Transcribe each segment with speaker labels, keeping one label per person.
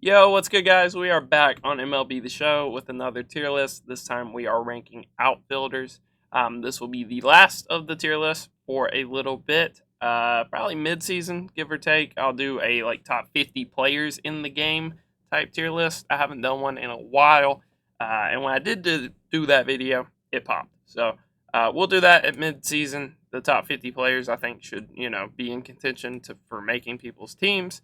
Speaker 1: Yo, what's good, guys? We are back on MLB The Show with another tier list. This time we are ranking outfielders. This will be the last of the tier list for a little bit, probably mid-season, give or take. I'll do a top 50 players in the game type tier list. I haven't done one in a while, and when I did do that video, it popped. So we'll do that at mid-season. The top 50 players I think should be in contention for making people's teams.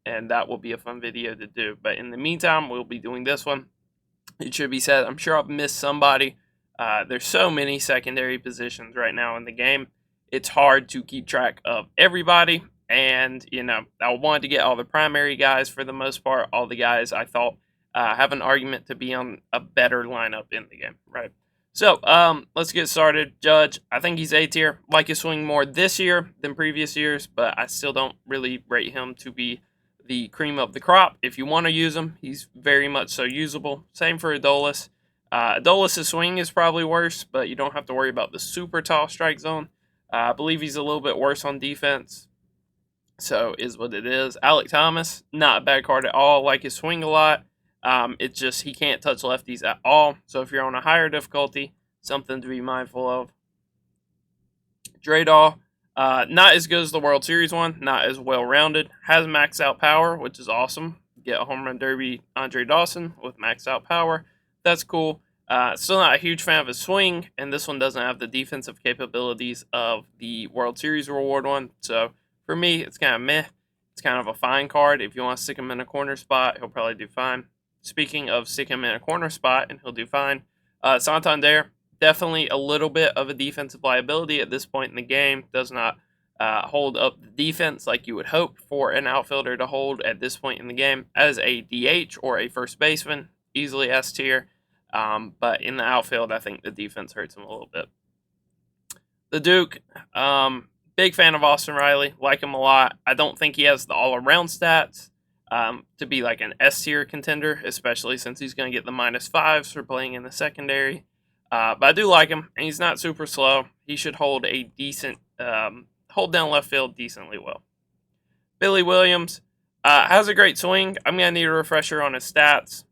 Speaker 1: And that will be a fun video to do. But in the meantime, we'll be doing this one. It should be said, I'm sure I've missed somebody. There's so many secondary positions right now in the game. It's hard to keep track of everybody. And, I wanted to get all the primary guys for the most part. All the guys I thought have an argument to be on a better lineup in the game, right? So, let's get started. Judge, I think he's A tier. Like his swing more this year than previous years, but I still don't really rate him to be the cream of the crop. If you want to use him, he's very much so usable. Same for Adolis. Adolis' swing is probably worse, but you don't have to worry about the super tall strike zone. I believe he's a little bit worse on defense, so is what it is. Alec Thomas, not a bad card at all. Like his swing a lot. It's just he can't touch lefties at all. So if you're on a higher difficulty, something to be mindful of. Dredal, not as good as the World Series one, not as well-rounded. Has maxed out power, which is awesome. Get a home run derby Andre Dawson with maxed out power. That's cool. Still not a huge fan of his swing, and this one doesn't have the defensive capabilities of the World Series reward one. So for me, it's kind of meh. It's kind of a fine card. If you want to stick him in a corner spot, he'll probably do fine. Speaking of sticking him in a corner spot, and he'll do fine. Santander, definitely a little bit of a defensive liability at this point in the game. Does not hold up the defense like you would hope for an outfielder to hold at this point in the game. As a DH or a first baseman, easily S tier. But in the outfield, I think the defense hurts him a little bit. The Duke, big fan of Austin Riley. Like him a lot. I don't think he has the all-around stats to be like an S tier contender, especially since he's going to get the -5s for playing in the secondary. But I do like him, and he's not super slow. He should hold a decent, hold down left field decently well. Billy Williams has a great swing. I'm going to need a refresher on his stats.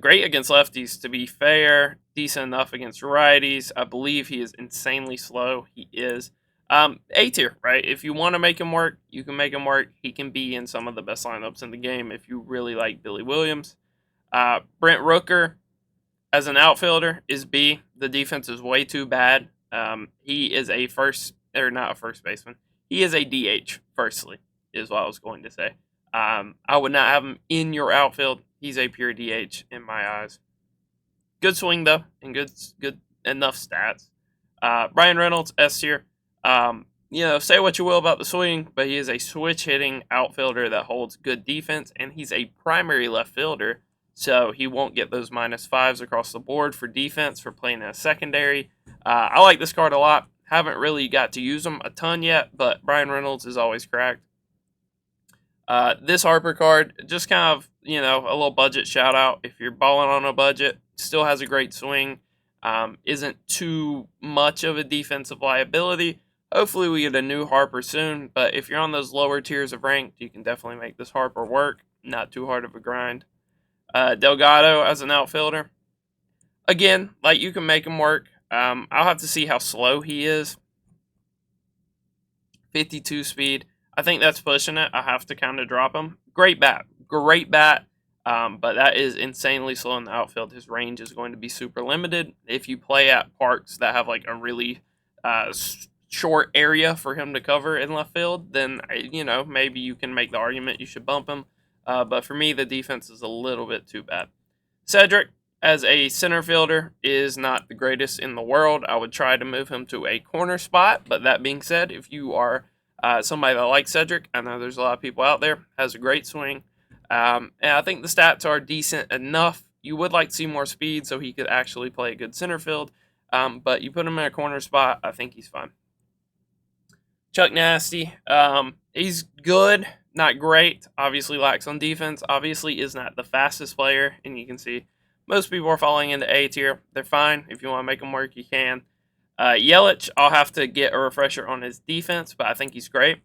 Speaker 1: Great against lefties, to be fair. Decent enough against righties. I believe he is insanely slow. He is. A tier, right? If you want to make him work, you can make him work. He can be in some of the best lineups in the game if you really like Billy Williams. Brent Rooker, as an outfielder, is B. The defense is way too bad. He is not a first baseman. He is a DH, firstly, is what I was going to say. I would not have him in your outfield. He's a pure DH in my eyes. Good swing, though, and good enough stats. Brian Reynolds, S tier. Say what you will about the swing, but he is a switch-hitting outfielder that holds good defense, and he's a primary left fielder. So he won't get those -5s across the board for defense for playing in a secondary. I like this card a lot. Haven't really got to use him a ton yet, but Brian Reynolds is always cracked. This Harper card, just kind of, a little budget shout out. If you're balling on a budget, still has a great swing. Isn't too much of a defensive liability. Hopefully we get a new Harper soon, but if you're on those lower tiers of ranked, you can definitely make this Harper work. Not too hard of a grind. Delgado as an outfielder. Again, you can make him work. I'll have to see how slow he is. 52 speed. I think that's pushing it. I have to kind of drop him. Great bat. But that is insanely slow in the outfield. His range is going to be super limited. If you play at parks that have a really short area for him to cover in left field, then, maybe you can make the argument you should bump him. But for me, the defense is a little bit too bad. Cedric, as a center fielder, is not the greatest in the world. I would try to move him to a corner spot. But that being said, if you are somebody that likes Cedric, I know there's a lot of people out there, has a great swing. And I think the stats are decent enough. You would like to see more speed so he could actually play a good center field. But you put him in a corner spot, I think he's fine. Chuck Nasty, he's good. Not great. Obviously lacks on defense. Obviously is not the fastest player. And you can see most people are falling into A tier. They're fine. If you want to make them work, you can. Yelich, I'll have to get a refresher on his defense, but I think he's great.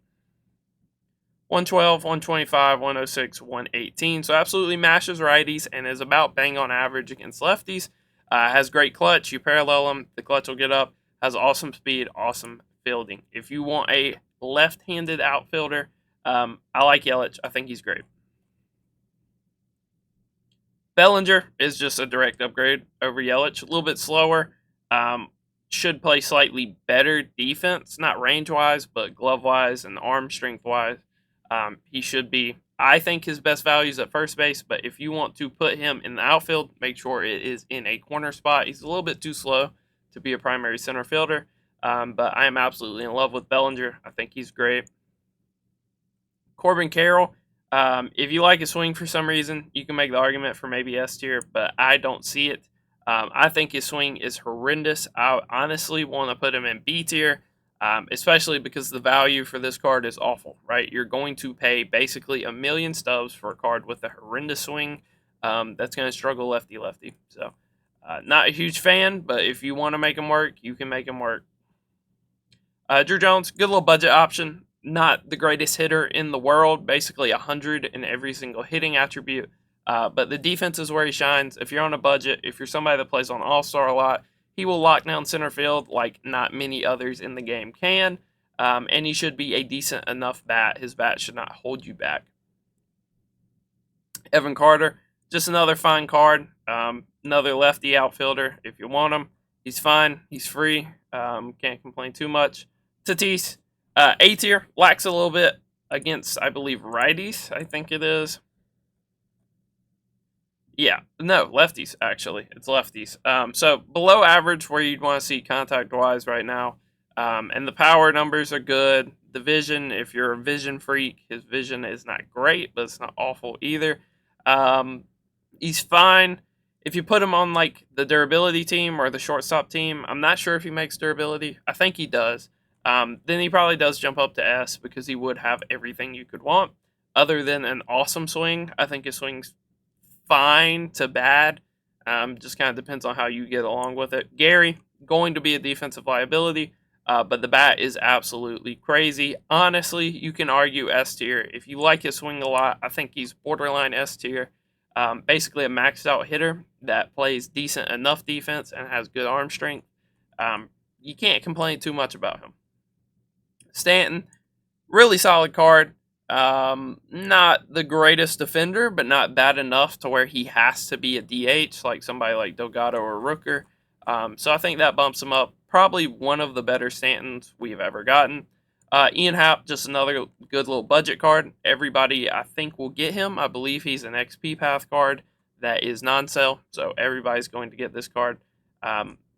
Speaker 1: 112, 125, 106, 118. So absolutely mashes righties and is about bang on average against lefties. Has great clutch. You parallel him, the clutch will get up. Has awesome speed, awesome fielding. If you want a left-handed outfielder, I like Yelich. I think he's great. Bellinger is just a direct upgrade over Yelich. A little bit slower. Um, should play slightly better defense, not range-wise, but glove-wise and arm strength-wise. He should be, I think, his best value is at first base, but if you want to put him in the outfield, make sure it is in a corner spot. He's a little bit too slow to be a primary center fielder, but I am absolutely in love with Bellinger. I think he's great. Corbin Carroll, if you like his swing for some reason, you can make the argument for maybe S tier, but I don't see it. I think his swing is horrendous. I honestly want to put him in B tier, especially because the value for this card is awful, right? You're going to pay basically a million stubs for a card with a horrendous swing that's going to struggle lefty-lefty. So, not a huge fan, but if you want to make him work, you can make him work. Drew Jones, good little budget option. Not the greatest hitter in the world, basically 100 in every single hitting attribute. But the defense is where he shines. If you're on a budget, if you're somebody that plays on All-Star a lot, he will lock down center field like not many others in the game can. And he should be a decent enough bat. His bat should not hold you back. Evan Carter, just another fine card. Another lefty outfielder. If you want him, he's fine. He's free. Can't complain too much. Tatis, A tier, lacks a little bit against, I believe, righties, I think it is. Yeah, no, lefties, actually. It's lefties. So below average where you'd want to see contact-wise right now. And the power numbers are good. The vision, if you're a vision freak, his vision is not great, but it's not awful either. He's fine. If you put him on like the durability team or the shortstop team, I'm not sure if he makes durability. I think he does. Then he probably does jump up to S because he would have everything you could want. Other than an awesome swing, I think his swing's fine to bad. Just kind of depends on how you get along with it. Gary, going to be a defensive liability, but the bat is absolutely crazy. Honestly, you can argue S tier. If you like his swing a lot, I think he's borderline S tier. Basically a maxed out hitter that plays decent enough defense and has good arm strength. You can't complain too much about him. Stanton, really solid card. Not the greatest defender, but not bad enough to where he has to be a DH like somebody like Delgado or Rooker. So I think that bumps him up. Probably one of the better Stantons we've ever gotten. Ian Happ, just another good little budget card. Everybody, I think, will get him. I believe he's an XP Path card that is non-sale, so everybody's going to get this card.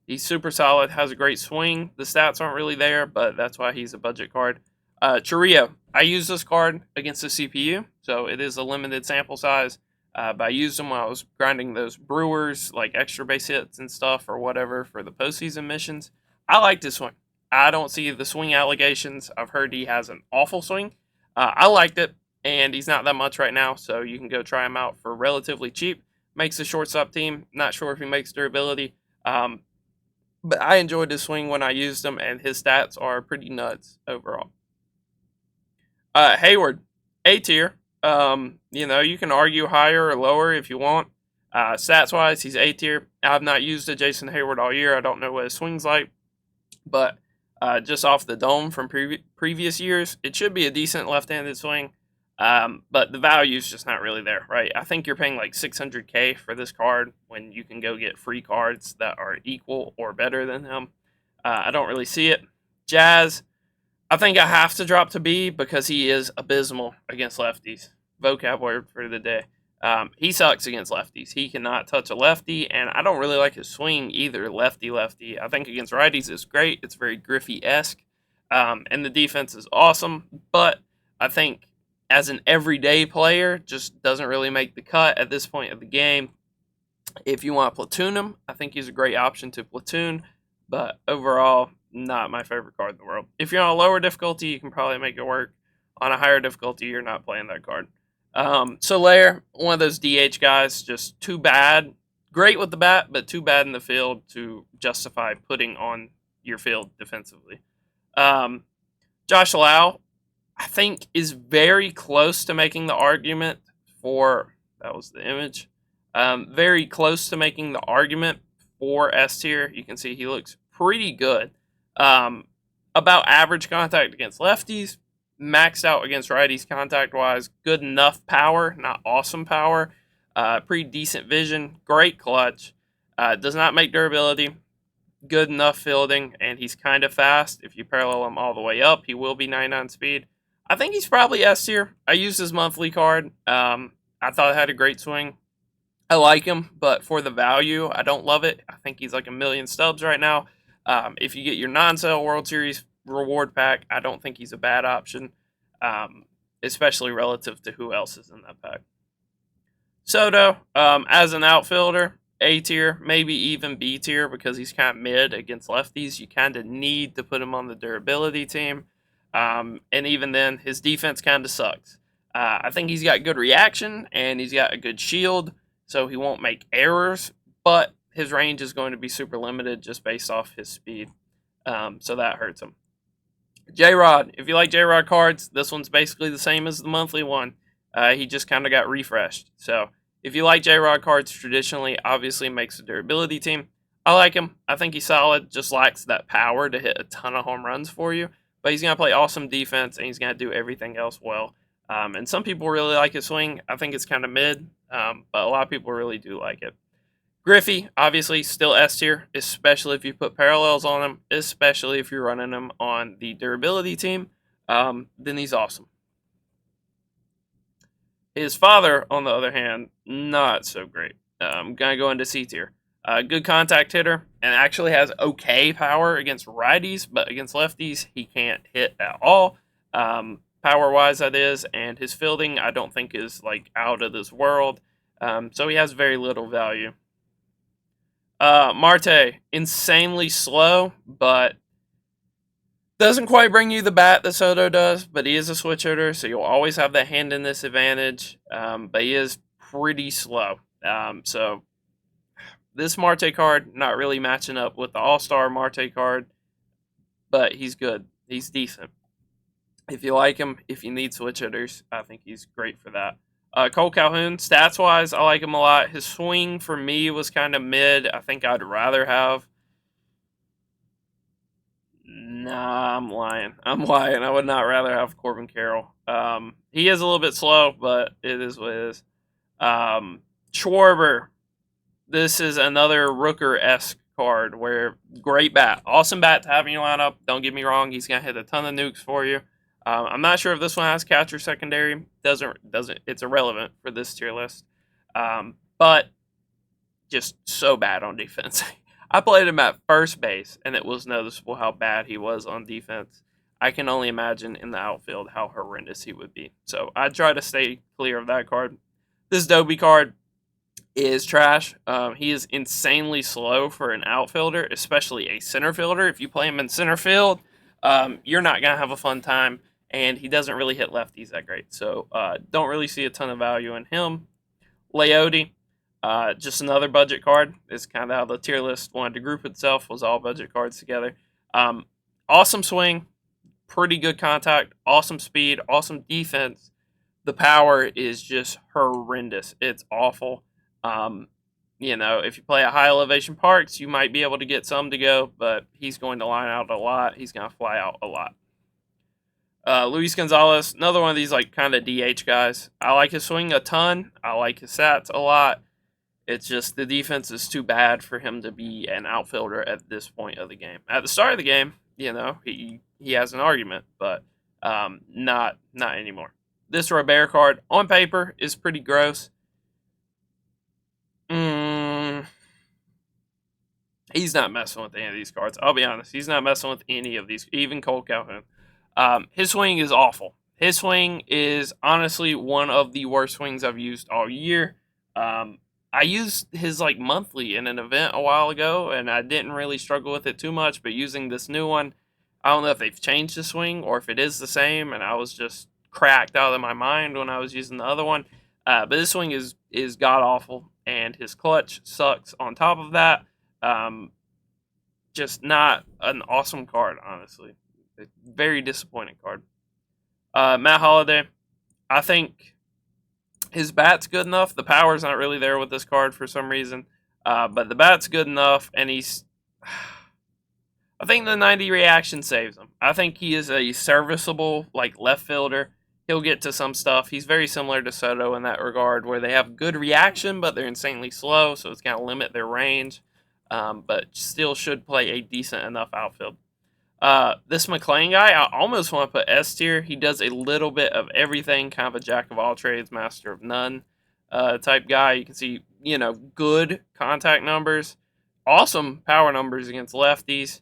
Speaker 1: He's super solid, has a great swing. The stats aren't really there, but that's why he's a budget card. Chiriyo, I used this card against the CPU, so it is a limited sample size. But I used them when I was grinding those Brewers, like extra base hits and stuff or whatever for the postseason missions. I like this one. I don't see the swing allegations. I've heard he has an awful swing. I liked it, and he's not that much right now, so you can go try him out for relatively cheap. Makes the shortstop team. Not sure if he makes durability. But I enjoyed his swing when I used him, and his stats are pretty nuts overall. Hayward, A tier. You can argue higher or lower if you want. Stats-wise, he's A tier. I've not used a Jason Hayward all year. I don't know what his swing's like. But just off the dome from previous years, it should be a decent left-handed swing. But the value is just not really there, right? I think you're paying like $600K for this card when you can go get free cards that are equal or better than him. I don't really see it. Jazz, I think I have to drop to B because he is abysmal against lefties. Vocab word for the day. He sucks against lefties. He cannot touch a lefty, and I don't really like his swing either, lefty-lefty. I think against righties it's great. It's very Griffey-esque, and the defense is awesome, but I think as an everyday player, just doesn't really make the cut at this point of the game. If you want to platoon him, I think he's a great option to platoon, but overall, not my favorite card in the world. If you're on a lower difficulty, you can probably make it work. On a higher difficulty, you're not playing that card. Soler, one of those DH guys, just too bad. Great with the bat, but too bad in the field to justify putting on your field defensively. Josh Lau, I think is very close to making the argument for, that was the image, very close to making the argument for S tier. You can see he looks pretty good. Um, about average contact against lefties, maxed out against righties contact wise, good enough power, not awesome power, pretty decent vision, great clutch, does not make durability, good enough fielding, and he's kind of fast. If you parallel him all the way up, he will be 99 speed. I think he's probably S tier. I used his monthly card. I thought it had a great swing. I like him, but for the value, I don't love it. I think he's like a million stubs right now. If you get your non-sale World Series reward pack, I don't think he's a bad option, especially relative to who else is in that pack. Soto, as an outfielder, A tier, maybe even B tier because he's kind of mid against lefties. You kind of need to put him on the durability team. And even then, his defense kind of sucks. I think he's got good reaction and he's got a good shield, so he won't make errors, but his range is going to be super limited just based off his speed. So that hurts him. J-Rod, if you like J-Rod cards, this one's basically the same as the monthly one. He just kind of got refreshed. So if you like J-Rod cards traditionally, obviously makes a durability team. I like him. I think he's solid. Just lacks that power to hit a ton of home runs for you. But he's going to play awesome defense, and he's going to do everything else well. And some people really like his swing. I think it's kind of mid, but a lot of people really do like it. Griffey, obviously, still S tier, especially if you put parallels on him, especially if you're running him on the durability team. Then he's awesome. His father, on the other hand, not so great. Gonna go into C tier. Good contact hitter and actually has okay power against righties, but against lefties, he can't hit at all. Power wise, that is, and his fielding, I don't think is like out of this world. So he has very little value. Marte, insanely slow, but doesn't quite bring you the bat that Soto does, but he is a switch hitter, so you'll always have that hand in this advantage. But he is pretty slow. So this Marte card, not really matching up with the All-Star Marte card, but he's good. He's decent. If you like him, if you need switch hitters, I think he's great for that. Cole Calhoun, stats-wise, I like him a lot. His swing, for me, was kind of mid. I think I'd rather have... Nah, I'm lying. I would not rather have Corbin Carroll. He is a little bit slow, but it is what it is. Schwarber, this is another Rooker-esque card where great bat. Awesome bat to have in your lineup. Don't get me wrong. He's going to hit a ton of nukes for you. I'm not sure if this one has catcher secondary. Doesn't. It's irrelevant for this tier list. But just so bad on defense. I played him at first base, and it was noticeable how bad he was on defense. I can only imagine in the outfield how horrendous he would be. So I try to stay clear of that card. This Dobie card is trash. He is insanely slow for an outfielder, especially a center fielder. If you play him in center field, you're not going to have a fun time, and he doesn't really hit lefties that great. So don't really see a ton of value in him. Leote, just another budget card. It's kind of how the tier list wanted to group itself, was all budget cards together. Awesome swing, pretty good contact, awesome speed, awesome defense. The power is just horrendous. It's awful. If you play at high elevation parks, you might be able to get some to go, but he's going to line out a lot. He's going to fly out a lot. Luis Gonzalez, another one of these like kind of DH guys. I like his swing a ton. I like his stats a lot. It's just the defense is too bad for him to be an outfielder at this point of the game. At the start of the game, he has an argument, but not anymore. This Robert card on paper is pretty gross. He's not messing with any of these cards. I'll be honest. He's not messing with any of these, even Cole Calhoun. His swing is awful. His swing is honestly one of the worst swings I've used all year. I used his monthly in an event a while ago, and I didn't really struggle with it too much. But using this new one, I don't know if they've changed the swing or if it is the same, and I was just cracked out of my mind when I was using the other one. But this swing is god awful, and his clutch sucks on top of that. Just not an awesome card, honestly. Very disappointing card. Matt Holliday, I think his bat's good enough. The power's not really there with this card for some reason, but the bat's good enough, and he's. I think the 90 reaction saves him. I think he is a serviceable like left fielder. He'll get to some stuff. He's very similar to Soto in that regard, where they have good reaction, but they're insanely slow, so it's going to limit their range. But still should play a decent enough outfield. This McLean guy, I almost want to put S tier. He does a little bit of everything, kind of a jack of all trades, master of none type guy. You can see, good contact numbers, awesome power numbers against lefties,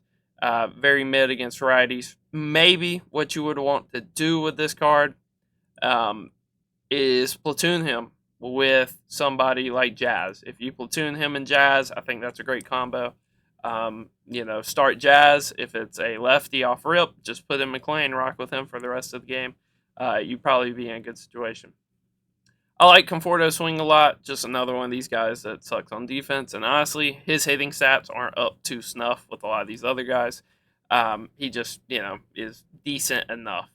Speaker 1: very mid against righties. Maybe what you would want to do with this card is platoon him with somebody like Jazz. If you platoon him and Jazz, I think that's a great combo. Start Jazz. If it's a lefty off rip, just put in McLean, rock with him for the rest of the game. You'd probably be in a good situation. I like Conforto swing a lot. Just another one of these guys that sucks on defense. And honestly, his hitting stats aren't up to snuff with a lot of these other guys. He just, is decent enough.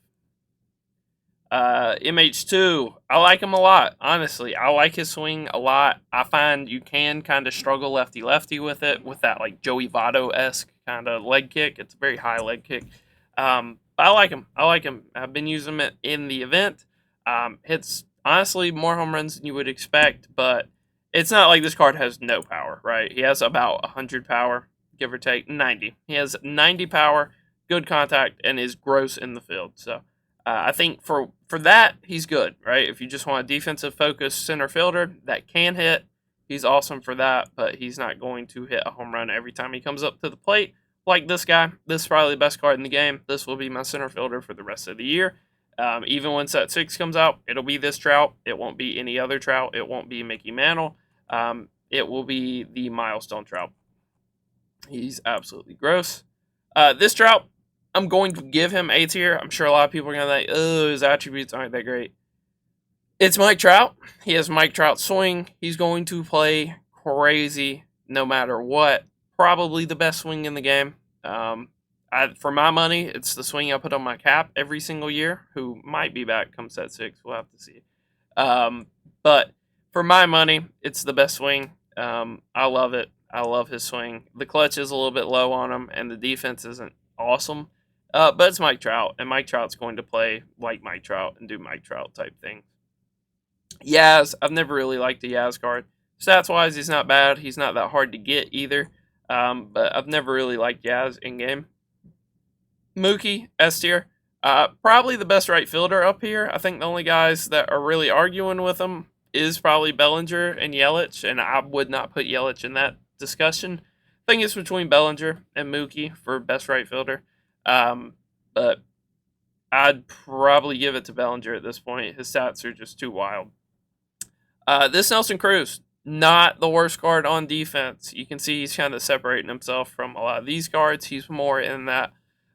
Speaker 1: MH2, I like him a lot, honestly. I like his swing a lot. I find you can kind of struggle lefty-lefty with it, with that like Joey Votto-esque kind of leg kick. It's a very high leg kick. I like him. I've been using it in the event. Hits, honestly, more home runs than you would expect, but it's not like this card has no power, right? He has about 100 power, give or take, 90. He has 90 power, good contact, and is gross in the field, so... I think for that, he's good, right? If you just want a defensive focused center fielder that can hit, he's awesome for that, but he's not going to hit a home run every time he comes up to the plate like this guy. This is probably the best card in the game. This will be my center fielder for the rest of the year. Even when Set 6 comes out, it'll be this Trout. It won't be any other Trout. It won't be Mickey Mantle. It will be the Milestone Trout. He's absolutely gross. This Trout, I'm going to give him A tier. I'm sure a lot of people are going to think, oh, his attributes aren't that great. It's Mike Trout. He has Mike Trout swing. He's going to play crazy no matter what. Probably the best swing in the game. For my money, it's the swing I put on my cap every single year, who might be back come Set 6. We'll have to see. But for my money, it's the best swing. I love it. I love his swing. The clutch is a little bit low on him, and the defense isn't awesome. But it's Mike Trout, and Mike Trout's going to play like Mike Trout and do Mike Trout type things. Yaz, I've never really liked the Yaz card. Stats-wise, he's not bad. He's not that hard to get either. But I've never really liked Yaz in-game. Mookie, S tier. Probably the best right fielder up here. I think the only guys that are really arguing with him is probably Bellinger and Yelich, and I would not put Yelich in that discussion. I think it's between Bellinger and Mookie for best right fielder. But I'd probably give it to Bellinger at this point. His stats are just too wild. This Nelson Cruz, not the worst card on defense. You can see he's kind of separating himself from a lot of these cards. He's more in that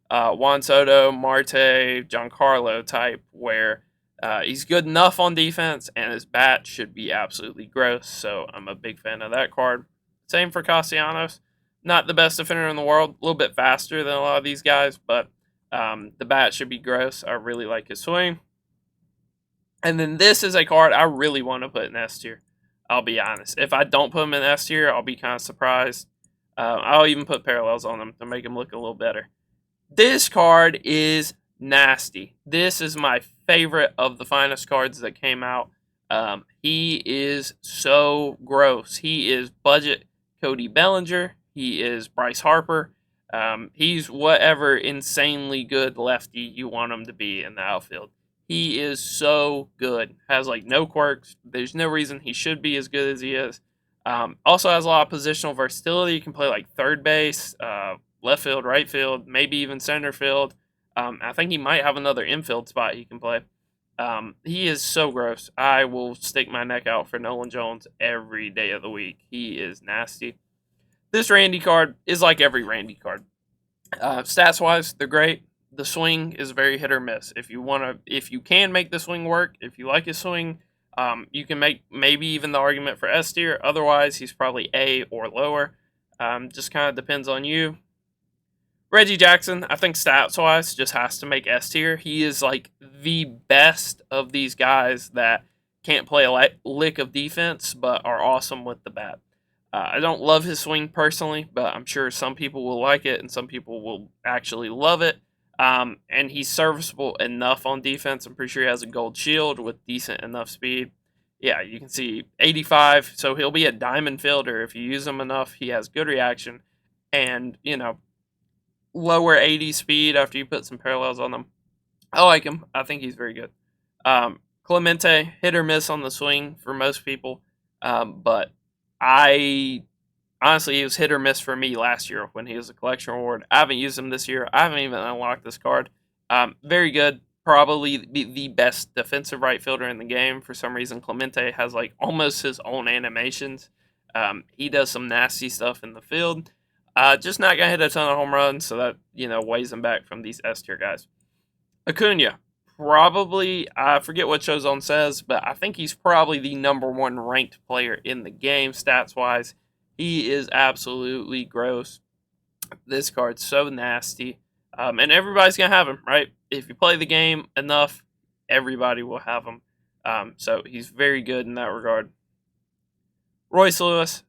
Speaker 1: Juan Soto, Marte, Giancarlo type, where he's good enough on defense, and his bat should be absolutely gross. So I'm a big fan of that card. Same for Castellanos. Not the best defender in the world. A little bit faster than a lot of these guys, but the bat should be gross. I really like his swing. And then this is a card I really want to put in S tier. I'll be honest. If I don't put him in S tier, I'll be kind of surprised. I'll even put parallels on him to make him look a little better. This card is nasty. This is my favorite of the finest cards that came out. He is so gross. He is budget Cody Bellinger. He is Bryce Harper. He's whatever insanely good lefty you want him to be in the outfield. He is so good. Has like no quirks. There's no reason he should be as good as he is. Also has a lot of positional versatility. You can play like third base, left field, right field, maybe even center field. I think he might have another infield spot he can play. He is so gross. I will stick my neck out for Nolan Jones every day of the week. He is nasty. This Randy card is like every Randy card. Stats-wise, they're great. The swing is very hit or miss. If you can make the swing work, if you like his swing, you can make maybe even the argument for S tier. Otherwise, he's probably A or lower. Just kind of depends on you. Reggie Jackson, I think stats-wise, just has to make S tier. He is like the best of these guys that can't play a lick of defense, but are awesome with the bat. I don't love his swing personally, but I'm sure some people will like it and some people will actually love it. And he's serviceable enough on defense. I'm pretty sure he has a gold shield with decent enough speed. Yeah, you can see 85, so he'll be a diamond fielder if you use him enough. He has good reaction and, lower 80 speed after you put some parallels on them. I like him. I think he's very good. Clemente, hit or miss on the swing for most people, but I honestly, he was hit or miss for me last year when he was a collection reward. I haven't used him this year. I haven't even unlocked this card. Very good. Probably the best defensive right fielder in the game. For some reason, Clemente has like almost his own animations. He does some nasty stuff in the field. Just not gonna hit a ton of home runs, so that weighs him back from these S tier guys. Acuna, probably, I forget what Showzone says, but I think he's probably the #1 ranked player in the game stats wise. He is absolutely gross. This card's so nasty. And everybody's going to have him, right? If you play the game enough, everybody will have him. So he's very good in that regard. Royce Lewis,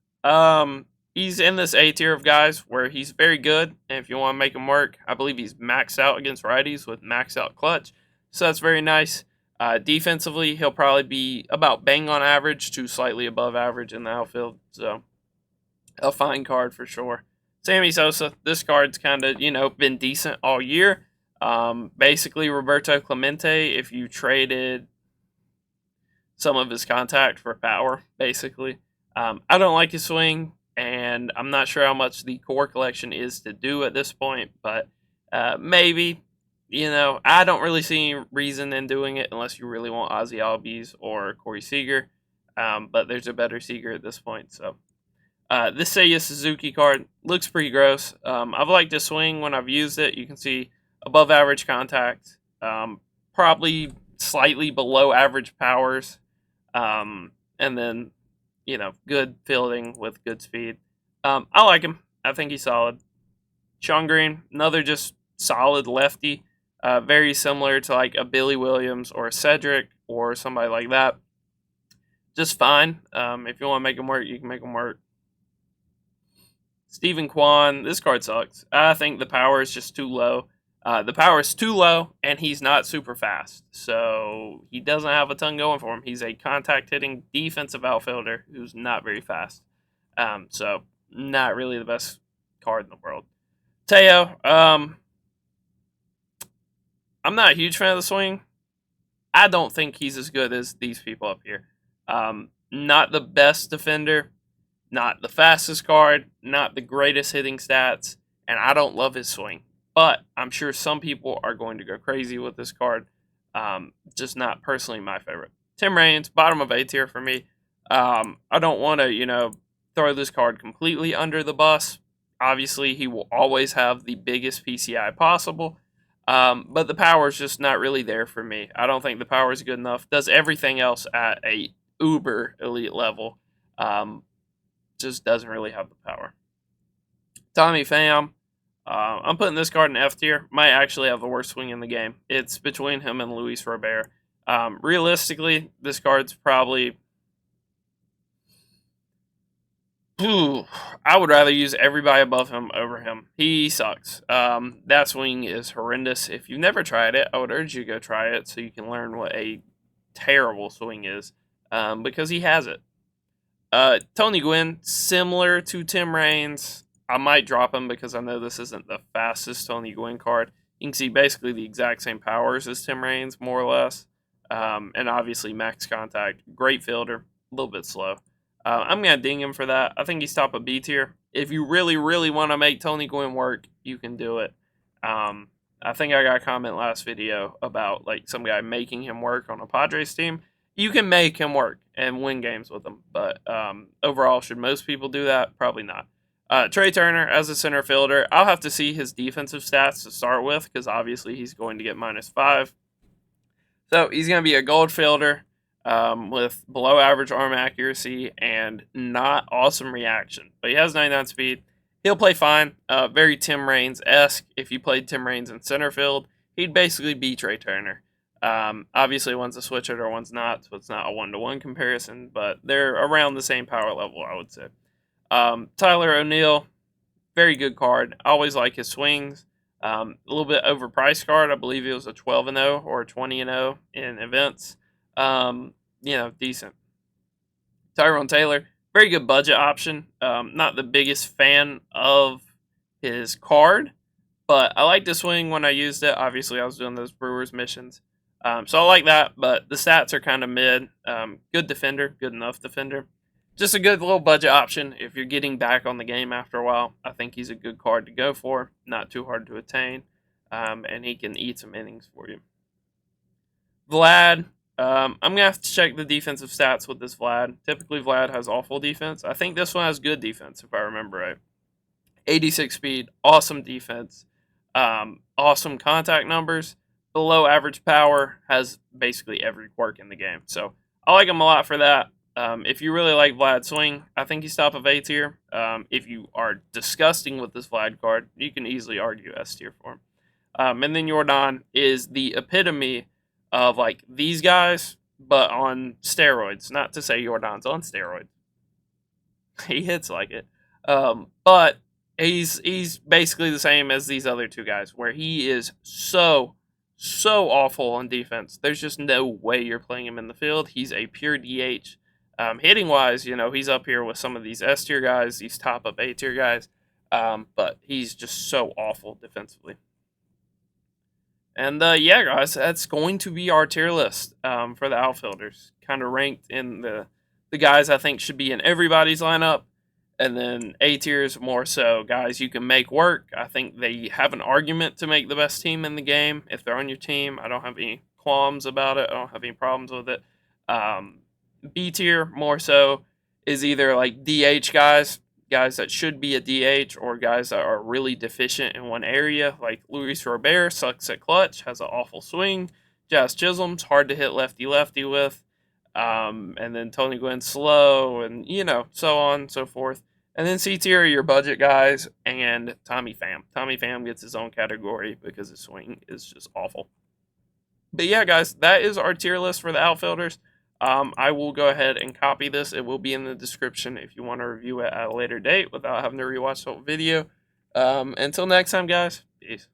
Speaker 1: he's in this A tier of guys where he's very good. And if you want to make him work, I believe he's maxed out against righties with maxed out clutch. So that's very nice. Defensively, he'll probably be about bang on average to slightly above average in the outfield. So a fine card for sure. Sammy Sosa, this card's kind of, been decent all year. Basically, Roberto Clemente, if you traded some of his contact for power, basically. I don't like his swing, and I'm not sure how much the core collection is to do at this point, but maybe. I don't really see any reason in doing it unless you really want Ozzy Albies or Corey Seager, but there's a better Seager at this point, so. This Seiya Suzuki card looks pretty gross. I've liked the swing when I've used it. You can see above average contact, probably slightly below average powers, and then, good fielding with good speed. I like him. I think he's solid. Sean Green, another just solid lefty. Very similar to like a Billy Williams or a Cedric or somebody like that. Just fine. If you want to make him work, you can make him work. Steven Kwan, this card sucks. I think the power is just too low. The power is too low, and he's not super fast. So he doesn't have a ton going for him. He's a contact-hitting defensive outfielder who's not very fast. So not really the best card in the world. Teo, I'm not a huge fan of the swing. I don't think he's as good as these people up here. Not the best defender. Not the fastest card, not the greatest hitting stats, and I don't love his swing. But I'm sure some people are going to go crazy with this card. Just not personally my favorite. Tim Raines, bottom of A tier for me. I don't want to, throw this card completely under the bus. Obviously, he will always have the biggest PCI possible. But the power is just not really there for me. I don't think the power is good enough. Does everything else at a uber elite level. Just doesn't really have the power. Tommy Pham, I'm putting this card in F tier. Might actually have the worst swing in the game. It's between him and Luis Robert. Realistically, this card's probably... I would rather use everybody above him over him. He sucks. That swing is horrendous. If you've never tried it, I would urge you to go try it so you can learn what a terrible swing is. Because he has it. Tony Gwynn, similar to Tim Raines. I might drop him because I know this isn't the fastest Tony Gwynn card. You can see basically the exact same powers as Tim Raines, more or less. And obviously max contact. Great fielder. A little bit slow. I'm going to ding him for that. I think he's top of B tier. If you really, really want to make Tony Gwynn work, you can do it. I think I got a comment last video about like some guy making him work on a Padres team. You can make him work and win games with him, but overall, should most people do that? Probably not. Trey Turner as a center fielder, I'll have to see his defensive stats to start with because obviously he's going to get -5. So he's going to be a gold fielder with below average arm accuracy and not awesome reaction, but he has 99 speed He'll play fine. Very Tim Raines-esque. If you played Tim Raines in center field, he'd basically be Trey Turner. Obviously, one's a switch hitter, one's not, so it's not a one-to-one comparison, but they're around the same power level, I would say. Tyler O'Neill, very good card. I always like his swings. A little bit overpriced card. I believe he was a 12-0 or 20-0 in events. Decent. Tyrone Taylor, very good budget option. Not the biggest fan of his card, but I liked the swing when I used it. Obviously, I was doing those Brewers missions. So I like that, but the stats are kind of mid. Good defender, good enough defender. Just a good little budget option if you're getting back on the game after a while. I think he's a good card to go for. Not too hard to attain, and he can eat some innings for you. Vlad, I'm going to have to check the defensive stats with this Vlad. Typically, Vlad has awful defense. I think this one has good defense, if I remember right. 86 speed, awesome defense, awesome contact numbers, below average power, has basically every quirk in the game. So I like him a lot for that. If you really like Vlad's swing, I think he's top of A tier. If you are disgusting with this Vlad card, you can easily argue S tier for him. And then Jordan is the epitome of like these guys, but on steroids. Not to say Jordan's on steroids. He hits like it. But he's basically the same as these other two guys, where he is so awful on defense. There's just no way you're playing him in the field. He's a pure DH. Hitting wise, he's up here with some of these S tier guys, these top up A tier guys. But he's just so awful defensively. And yeah, guys, that's going to be our tier list for the outfielders. Kind of ranked in the guys I think should be in everybody's lineup. And then A tiers more so guys you can make work. I think they have an argument to make the best team in the game. If they're on your team, I don't have any qualms about it. I don't have any problems with it. B tier more so is either like DH guys that should be a DH, or guys that are really deficient in one area, like Luis Robert sucks at clutch, has an awful swing. Jazz Chisholm's hard to hit lefty with. And then Tony Gwynn's slow, and so on and so forth. And then C tier are your budget guys, and Tommy Pham. Tommy Pham gets his own category because his swing is just awful. But yeah, guys, that is our tier list for the outfielders. I will go ahead and copy this. It will be in the description if you want to review it at a later date without having to rewatch the whole video. Until next time, guys, peace.